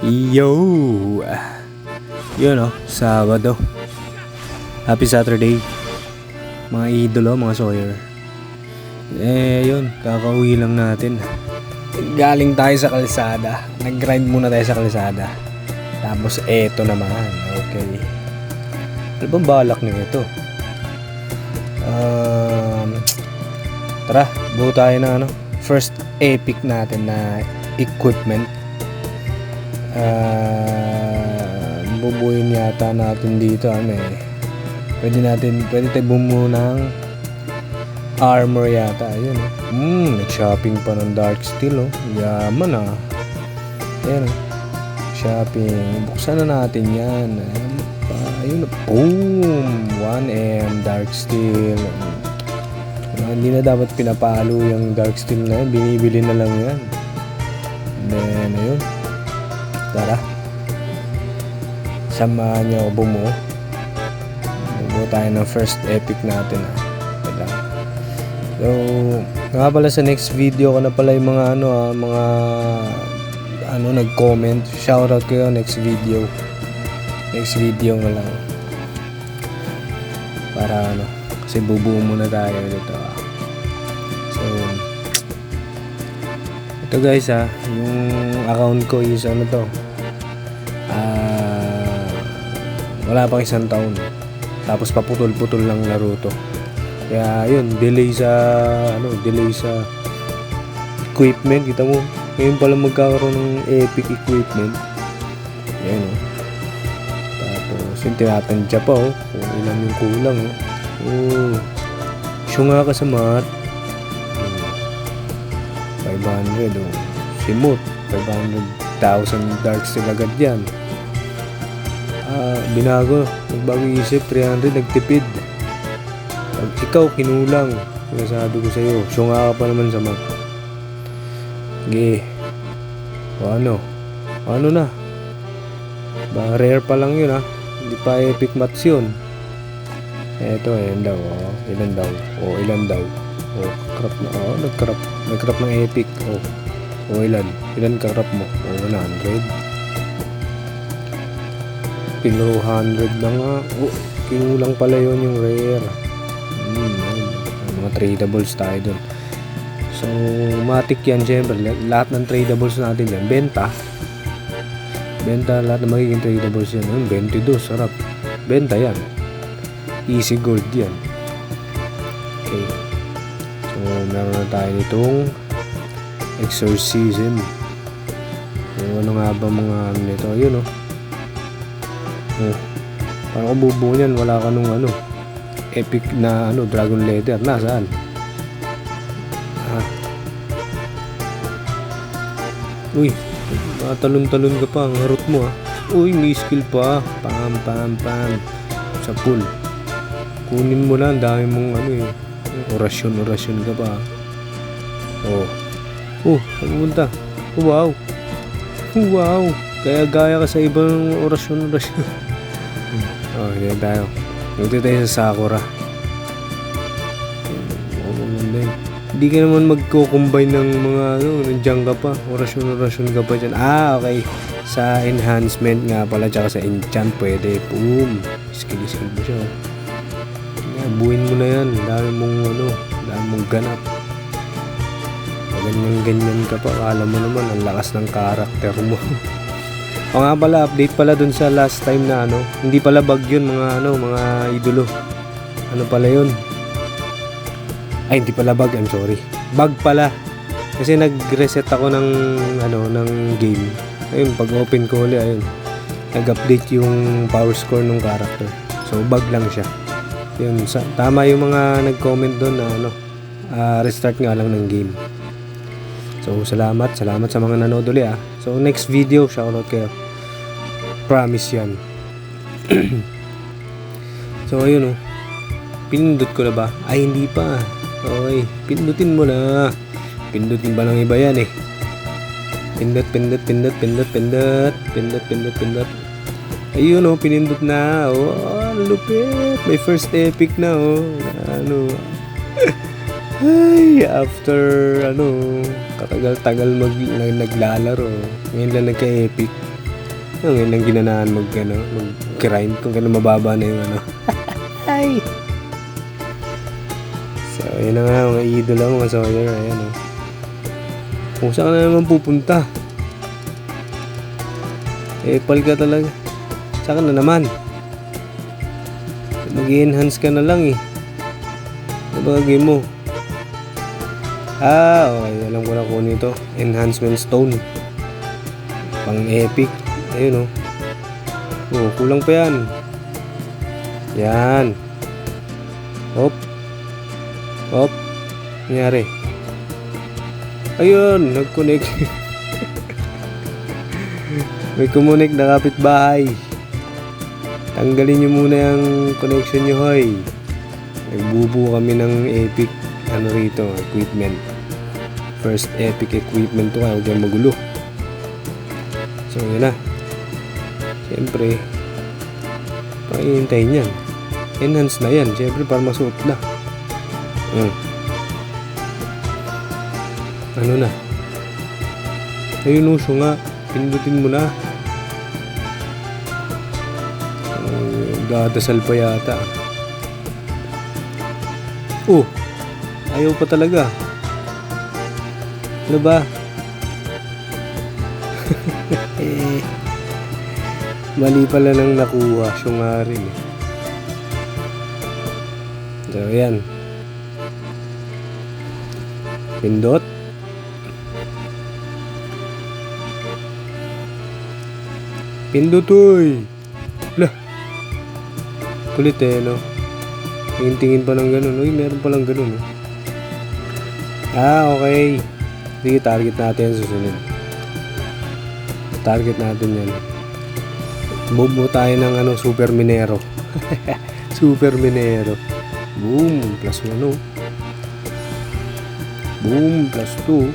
Yo! Yun Sabado. Happy Saturday. Mga idolo, mga Sawyer. Yun, kakauwi lang natin. Galing tayo sa kalsada. Nag-grind muna tayo sa kalsada. Tapos eto naman. Okay. Ano bang balak nito? Tara, buo tayo ng first epic natin na equipment. Bubuin yata natin dito pwede tayo bumuo ng armor yata. Ayun nag-shopping pa ng Darksteel yaman ayan shopping, buksan na natin yan. Ayun boom, 1M Darksteel. Hindi na dapat pinapalo yung Darksteel na yan, binibili na lang yan. Then ayun, tara, samahan nyo ako bumuo tayo ng first epic natin So nga pala, sa next video ko na pala yung mga nag-comment. Shoutout kayo next video na lang para kasi bubuo muna tayo dito. So ito guys yung account ko is wala pang isang taon, tapos paputol-putol lang laro to. Kaya yun, delay sa equipment. Kita mo, ngayon pala magkakaroon ng epic equipment. Ayan tapos yung tinatantya pa kung ilan yung kulang syunga ka sa mat. 500 simot, 500,000 Darksteel agad yan. Binago, nagbago isip, 300 nagtipid. Pag ikaw kinulang, sinasabi ko sa'yo, syunga ka pa naman sa mat. Sige, ano na, ba rare pa lang yun hindi pa epic mats yun. Eto ilan daw crop na, nag-crop ng epic. Ilan ka-crop mo? 100. Pino 100 na nga. Kinulang pala yun yung rare. Mga tradables tayo dun. So matik yan syempre. Lahat ng tradables natin yan benta, lahat ng magiging tradables yan 22, sarap benta yan, easy gold yan. Okay, so meron na tayo nitong exorcism. So ano nga ba mga nito? Yun parang kung bubuo yan, wala ka nung epic na dragon leather. Nasaan? Uy, talon-talon ka pa, ang harot mo Uy, may skill pa. Pam sa pool. Kunin mo na, ang dami mong orasyon ka pa. Saan pumunta? Wow, gaya ka sa ibang orasyon. Hindi tayo. Nagtito tayo sa Sakura. Hindi ka naman magko-combine ng mga nandiyan ka pa. Orasyon ka pa dyan. Okay. Sa enhancement nga pala, tsaka sa enchant pwede. Boom. Skill mo siya. Buuin mo na yan. Dami mong ganap. Ganyan ka pa. Alam mo naman, ang lakas ng karakter mo. Nga pala, update pala dun sa last time na hindi pala bug yun mga idolo. Ano pala yun? Ay, hindi pala bug, I'm sorry. Bug pala. Kasi nag-reset ako ng game. Ayun, pag open ko ulit, nag-update yung power score ng character. So bug lang siya. Yun, tama yung mga nag-comment doon na restart nga lang ng game. So salamat sa mga nanood ulit So next video, shoutout kayo. Promise yan. So ayun pinindot ko na ba? Ay, hindi pa. Okay, pindutin mo na. Pindutin ba ng iba yan Pindot. Ayun pinindot na. Lupit. May first epic na Ay, after katagal-tagal naglalaro. Ngayon lang nagka-epic. Ngayon lang ginanahan mag-grind kung kailan mababa na yung ano. Ay! So, ayan na nga mga idol lang, mga Sawyer. Ayan o. Kung saan ka na naman pupunta? Epal ka talaga. Saan ka na naman? Mag-enhance ka na lang eh. Ano ba gagawin mo? Okay. Alam ko na kung ito. Enhancement stone. Pang epic. Ayun o. Kulang pa yan. Yan. Hop. Hop. Nangyari. Ayun. Nag-connect. May kumunik na kapitbahay. Tanggalin nyo muna yung connection nyo, hoy. Nagbubuo kami ng epic rito, equipment. First epic equipment to, kaya huwag kayong magulo. So yun na. Siyempre pakihintayin yan. Enhance na yan, siyempre para masuot na. Ano na? Ayun uso nga. Pindutin mo na. Dadasal pa yata. Ayaw pa talaga. Ano ba? Mali pala nang nakuha. Siya nga rin eh. So ayan. Pindot. Pindutoy. Lah. Kulit eh, no? Tingin-tingin pa ng ganun. Uy, meron palang ganun, no? Okay. Sige, target natin sa susunod. Target natin yan. Move mo tayo ng Super Minero. Super Minero. Boom. Plus 1, no? Boom. Plus 2.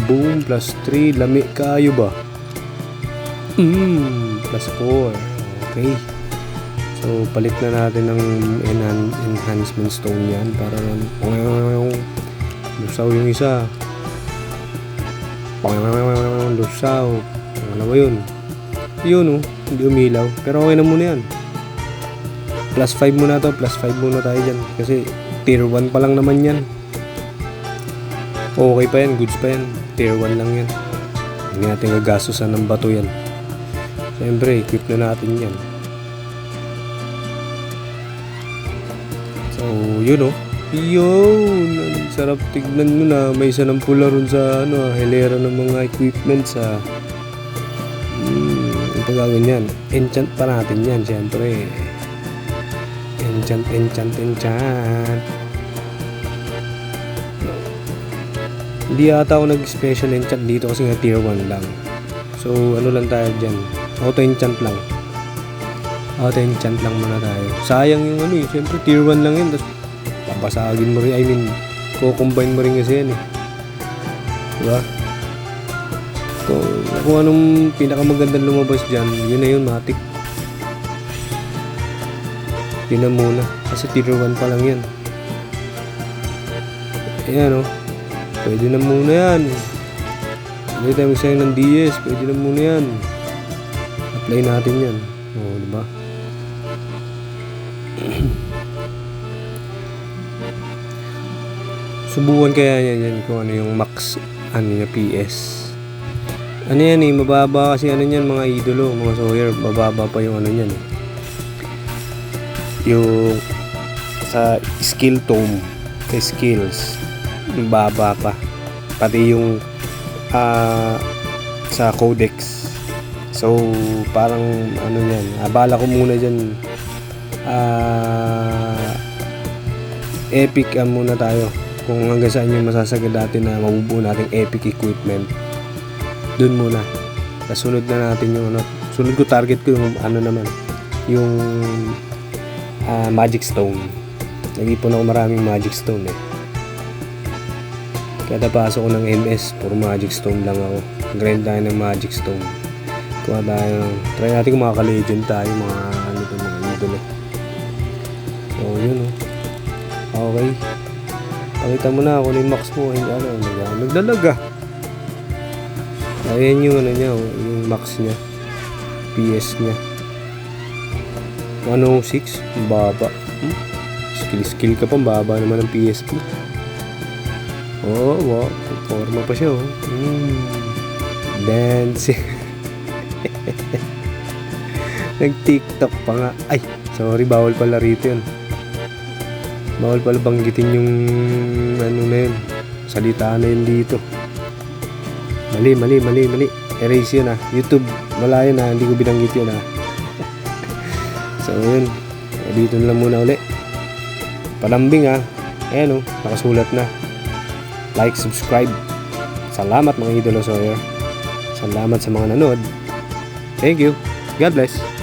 Boom. Plus 3. Lami kayo ba? Plus 4. Okay. So, palit na natin ng enhancement stone yan para lusaw yung isa. Lusaw. Ano ba yun? Yun hindi umilaw. Pero okay na muna yan. Plus 5 muna to. Plus 5 muna tayo dyan. Kasi tier 1 pa lang naman yan. Okay pa yan. Goods pa yan. Tier 1 lang yan. Hindi natin gagastusan ng bato yan. Siyempre, equip na natin yan. So, yun Yun! Ang sarap tignan mo na. May isa ng pula ron sa hilera ng mga equipment sa ito gagawin yan. Enchant pa natin yan, siyempre. Enchant. Hindi ata ako nag-special enchant dito kasi nga tier 1 lang. So, lang tayo dyan. Auto-enchant lang. Auto-enchant lang muna tayo. Sayang yung siyempre tier 1 lang yun. Tapos, babasagin mo rin. Ko-combine mo rin kasi yan eh. Diba? Kung anong pinakamagandang lumabas dyan, yun na yun, matik. Yun na muna. Kasi tier 1 pa lang yan. Ayan pwede na muna yan. Hindi tayo magsayang ng DS. Pwede na muna yan. Apply natin yan. Diba? Subukan kaya yan kung ano yung max PS. Yan mababa kasi yan mga idolo, mga Sawyer, mababa pa yung yan yung sa skill tome, skills baba pa, pati yung sa codex. So parang yan, abala ko muna dyan, epic muna tayo kung hanggang saan yung masasagad natin na mabubuo natin epic equipment. Dun muna. Kasunod na natin yung sunod ko, target ko yung naman yung magic stone. Nag-ipon ako maraming magic stone Kaya napasok ko ng MS, puro magic stone lang ako. Grind tayo ng magic stone. Kuha tayo, try natin kung makaka-legend tayo, mga idol. So yun okay. Pakita mo na kung yung max mo, hindi nagdalaga. Ayan yung ano niya, oh, yung max niya. PS niya. 106, baba. Skill ka pa, baba naman ng PSP. Oh, wow. Forma pa siya, oh. Dance. Nag-TikTok pa nga. Ay, sorry, bawal pala rito yun. Bawal pala banggitin yung ano na yun. Salita na yun dito. Mali. Erase yun, ah. YouTube, wala yun, ah. Hindi ko binanggit yun, ah. So, yun. Dito na lang muna uli. Palambing, ah. Ayan, oh. Nakasulat na. Like, subscribe. Salamat mga idolo Sawyer. Salamat sa mga nanood. Thank you. God bless.